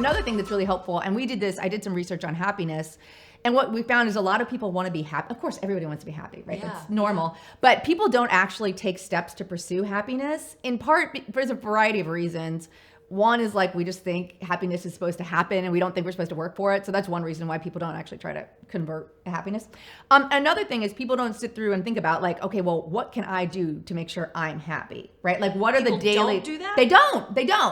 another thing that's really helpful, and I did some research on happiness, and what we found is a lot of people want to be happy. Of course, everybody wants to be happy, right? Yeah. That's normal. But people don't actually take steps to pursue happiness, in part for a variety of reasons. One is like we just think happiness is supposed to happen and we don't think we're supposed to work for it. So that's one reason why people don't actually try to convert happiness. Another thing is people don't sit through and think about like, okay, well, what can I do to make sure I'm happy, right? Like what are the daily... Don't do that?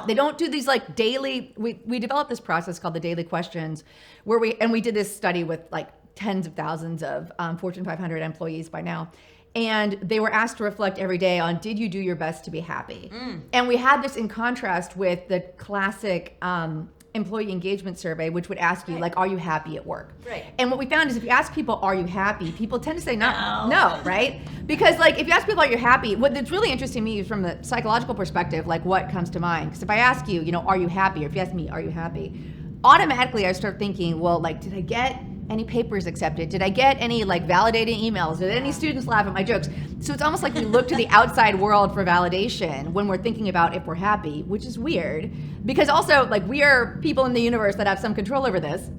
They don't do these like daily... We developed this process called the daily questions where we did this study with like tens of thousands of Fortune 500 employees by now. And they were asked to reflect every day on, did you do your best to be happy? And we had this in contrast with the classic employee engagement survey, which would ask you, like, are you happy at work? Right. And what we found is if you ask people, are you happy? People tend to say no, right? Because like if you ask people, are you happy? What's really interesting to me is from the psychological perspective, like what comes to mind? Because if I ask you, are you happy? Or if you ask me, are you happy? Automatically I start thinking, well, like, did I get any papers accepted? Did I get any like validating emails? Did any students laugh at my jokes? So it's almost like we look to the outside world for validation when we're thinking about if we're happy, which is weird because also like we are people in the universe that have some control over this.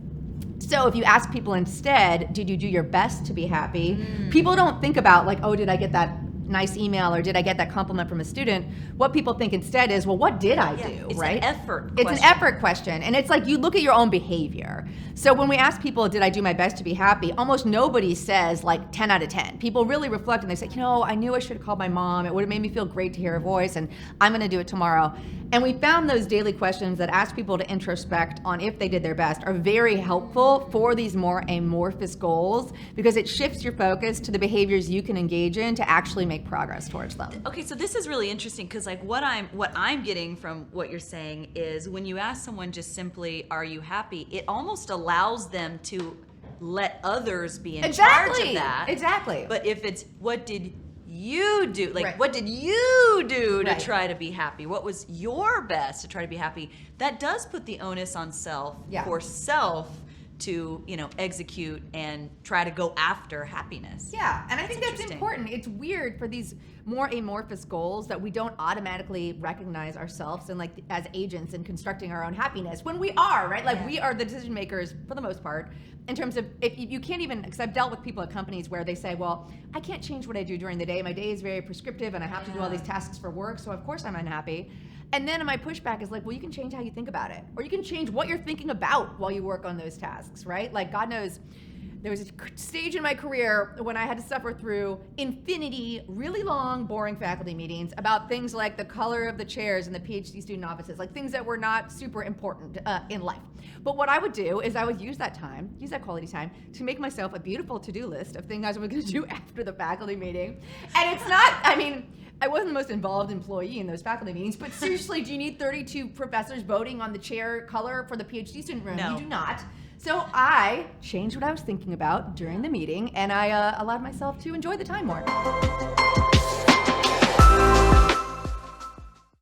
So if you ask people instead, did you do your best to be happy? People don't think about like, oh, did I get that nice email or did I get that compliment from a student? What people think instead is, well, what did I do, it's right? An effort it's question. an effort question. And it's like you look at your own behavior. So when we ask people, did I do my best to be happy? Almost nobody says like 10 out of 10. People really reflect and they say, I knew I should have called my mom. It would have made me feel great to hear her voice and I'm going to do it tomorrow. And we found those daily questions that ask people to introspect on if they did their best are very helpful for these more amorphous goals because it shifts your focus to the behaviors you can engage in to actually make progress towards them. Okay, so this is really interesting because like what I'm getting from what you're saying is when you ask someone just simply, are you happy? It almost allows them to let others be in charge of that. Exactly. But if it's what did you do? Like, Right. what did you do to Right. try to be happy? What was your best to try to be happy? That does put the onus on self for self to, execute and try to go after happiness. Yeah, and I think that's important. It's weird for these more amorphous goals that we don't automatically recognize ourselves and like as agents in constructing our own happiness when we are, right? Like we are the decision makers for the most part in terms of if you can't even, because I've dealt with people at companies where they say, well, I can't change what I do during the day. My day is very prescriptive and I have to do all these tasks for work. So of course I'm unhappy. And then my pushback is like, well, you can change how you think about it, or you can change what you're thinking about while you work on those tasks, right? Like God knows there was a stage in my career when I had to suffer through infinity, really long, boring faculty meetings about things like the color of the chairs in the PhD student offices, like things that were not super important in life. But what I would do is I would use that quality time to make myself a beautiful to-do list of things I was going to do after the faculty meeting. And it's not, I wasn't the most involved employee in those faculty meetings, but seriously, do you need 32 professors voting on the chair color for the PhD student room? No. You do not. So I changed what I was thinking about during the meeting, and I allowed myself to enjoy the time more.